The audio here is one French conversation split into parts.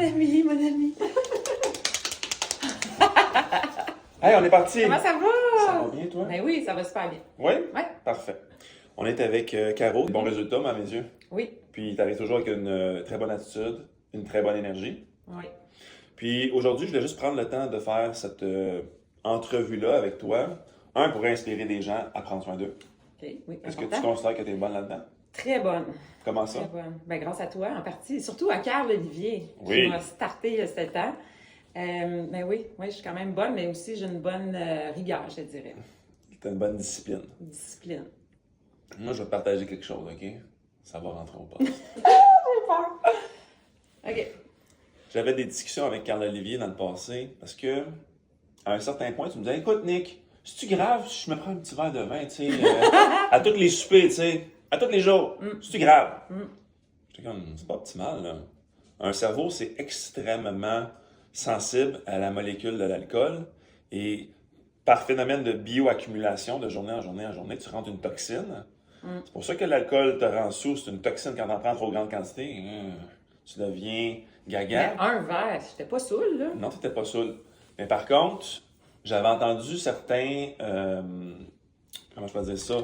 ami, mon ami. Hey, on est parti! Comment ça va? Ça va bien, toi? Ben oui, ça va super bien. Oui? Ouais. Parfait. On est avec Caro. Bon résultat, à mes yeux. Oui. Puis, tu arrives toujours avec une très bonne attitude, une très bonne énergie. Oui. Puis, aujourd'hui, je voulais juste prendre le temps de faire cette entrevue-là avec toi. Un, pour inspirer des gens à prendre soin d'eux. OK, oui. Est-ce que tu Important. considères que tu es bonne là-dedans? Très bonne. Comment ça? Très bonne. Ben, grâce à toi, en partie. Et surtout à Carl Olivier, Oui. qui m'a starté il y a 7 ans. Ben oui, je suis quand même bonne, mais aussi j'ai une bonne rigueur, je te dirais. Tu as une bonne discipline. Discipline. Moi, je vais te partager quelque chose, OK? Ça va rentrer au poste. J'ai peur. OK. J'avais des discussions avec Carl Olivier dans le passé parce que, à un certain point, tu me disais, écoute, Nick, c'est-tu grave si je me prends un petit verre de vin, tu sais, à tous les soupers, tu sais, à tous les jours? C'est-tu grave? J'étais comme, c'est pas optimal, là. Un cerveau, c'est extrêmement sensible à la molécule de l'alcool et par phénomène de bioaccumulation de journée en journée en journée, tu rentres une toxine. C'est pour ça que l'alcool te rend sous. C'est une toxine quand tu en prends trop grande quantité. Tu deviens gaga. Mais un verre, j'étais pas saoul, là. Non, tu n'étais pas saoul. Mais par contre, j'avais entendu certains, comment je peux dire ça?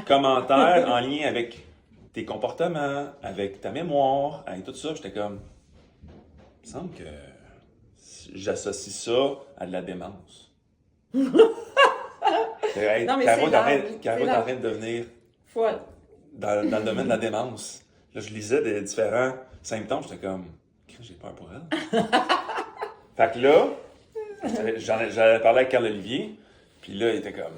Commentaires en lien avec tes comportements, avec ta mémoire, avec tout ça. J'étais comme, il me semble que j'associe ça à de la démence. Hey, Non, mais Caro c'est est en train- l'âge. Caro C'est est en l'âge. train de devenir Folle. dans le domaine de la démence. Là, je lisais des différents symptômes, j'étais comme, j'ai peur pour elle. Fait que là, j'allais parler avec Carl Olivier, puis là, il était comme,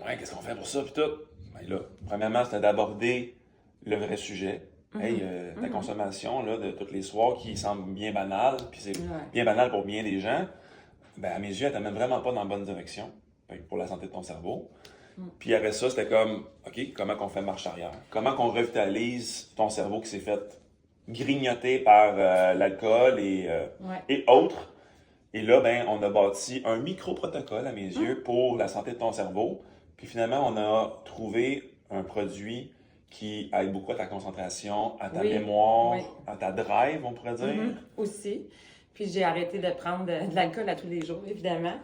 ouais, qu'est-ce qu'on fait pour ça, puis tout. Ben là, premièrement, c'était d'aborder le vrai sujet. Hey, ta consommation là, de tous les soirs qui semble bien banale, puis c'est bien banal pour bien des gens, ben à mes yeux, elle t'amène vraiment pas dans la bonne direction pour la santé de ton cerveau. Puis après ça, c'était comme, OK, comment qu'on fait marche arrière? Comment qu'on revitalise ton cerveau qui s'est fait grignoter par l'alcool et autres? Et là, ben, on a bâti un micro-protocole, à mes yeux, pour la santé de ton cerveau. Puis finalement, on a trouvé un produit qui aide beaucoup à ta concentration, à ta mémoire, à ta drive, on pourrait dire. Aussi. Puis j'ai arrêté de prendre de l'alcool à tous les jours, évidemment.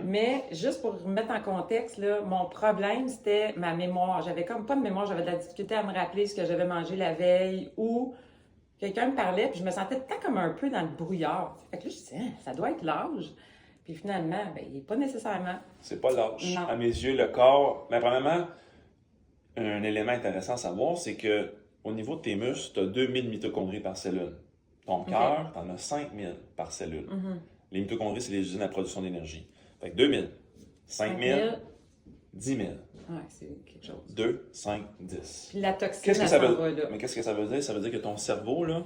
Mais juste pour remettre en contexte, là, mon problème, c'était ma mémoire. J'avais comme pas de mémoire, j'avais de la difficulté à me rappeler ce que j'avais mangé la veille ou quelqu'un me parlait, puis je me sentais tout le temps comme un peu dans le brouillard. Fait que là, je disais, ça doit être l'âge. Puis finalement, ben, il n'est pas nécessairement. C'est pas l'âge. Non. À mes yeux, le corps... Mais premièrement, un élément intéressant à savoir, c'est que au niveau de tes muscles, tu as 2000 mitochondries par cellule. Ton cœur, tu en as 5000 par cellule. Les mitochondries, c'est les usines à production d'énergie. Fait que 2000, 5000, 10 000. Ouais, c'est quelque chose. 2, 5, 10. Puis la toxine, Qu'est-ce que elle ça s'en veut va dire? là. Mais qu'est-ce que ça veut dire? Ça veut dire que ton cerveau, là,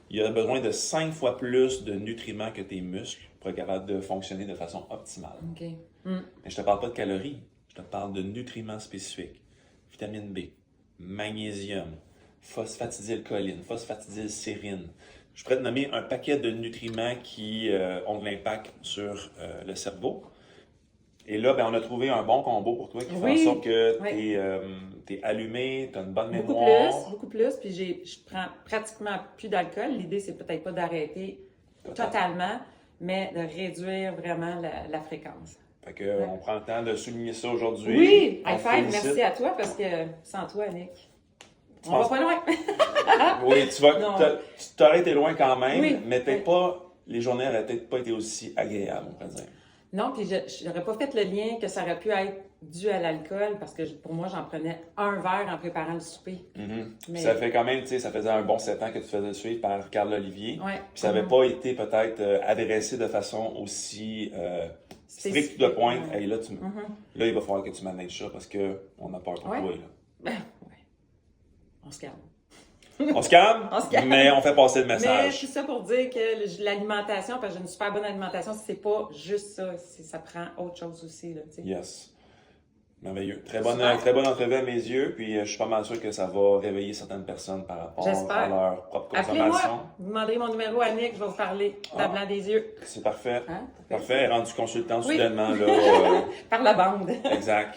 il a besoin de 5 fois plus de nutriments que tes muscles pour être capable de fonctionner de façon optimale. OK. Mais je te parle pas de calories, je te parle de nutriments spécifiques. Vitamine B, magnésium, phosphatidylcholine, phosphatidylsérine. Je pourrais te nommer un paquet de nutriments qui ont de l'impact sur le cerveau. Et là, ben, on a trouvé un bon combo pour toi qui fait en sorte que tu es allumé, tu as une bonne mémoire. Beaucoup plus. Puis je prends pratiquement plus d'alcool. L'idée, c'est peut-être pas d'arrêter totalement, mais de réduire vraiment la fréquence. Fait que, on prend le temps de souligner ça aujourd'hui. Oui! On High five, félicite. merci à toi parce que sans toi, Nick, on va pas loin. Oui, tu t'aurais été loin quand même, Oui. mais peut-être pas, les journées n'auraient peut-être pas été aussi agréables, on pourrait dire. Non, puis je n'aurais pas fait le lien que ça aurait pu être dû à l'alcool parce que pour moi, j'en prenais un verre en préparant le souper. Mais- Ça fait quand même, tu sais, ça faisait un bon 7 ans que tu faisais suivre par Carl Olivier. Ouais. Puis ça n'avait pas été peut-être adressé de façon aussi stricte de pointe. Ouais. Hey, là, là, il va falloir que tu manages ça parce qu'on a peur pour Ouais. toi. Là. Ben, ouais. On se calme. On se calme, On se calme. mais on fait passer le Mais message. tout ça pour dire que l'alimentation, parce que j'ai une super bonne alimentation, c'est pas juste ça. Ça prend autre chose aussi. Là, tu sais. Yes. Merveilleux. Très Super. bonne entrevue à mes yeux. Puis je suis pas mal sûr que ça va réveiller certaines personnes par rapport J'espère. à leur propre Appelez-moi. consommation. Vous demanderez mon numéro à Nick, je vais vous parler dans le blanc des yeux. C'est parfait. Hein? Parfait. Rendu consultant Oui. soudainement. Là, Par la bande. exact.